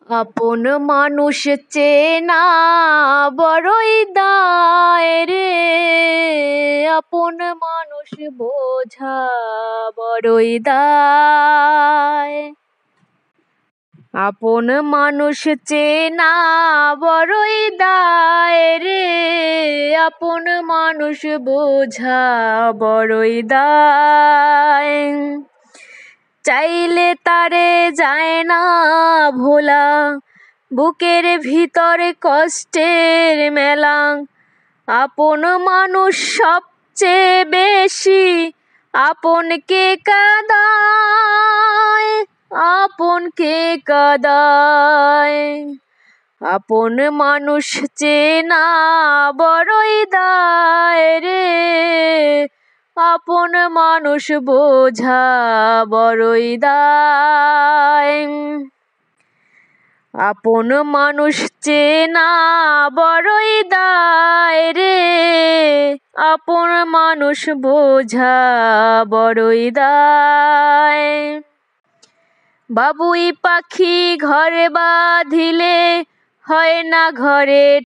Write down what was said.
আপন মানুষ চেনা বড়ই দায় রে, আপন মানুষ বোঝা বড়ই দায়। আপন মানুষ চেনা বড়ই দায় রে, আপন মানুষ বোঝা বড়ই দায়। চাইলে তারে যায় না ভোলা, বুকের ভিতর কষ্টের মেলা। আপন মানুষ সবচেয়ে বেশি আপনকে কাঁদায়, আপনকে কাঁদায়। আপন মানুষ চেনা বড়ই দায় রে, আপন মানুষ বোঝা বড়ই দায়। আপন মানুষ চেনা বড়ই দায় রে, আপন মানুষ বোঝা বড়ই দায়। বাবুই পাখি ঘর বাঁধিলে হয় না ঘরে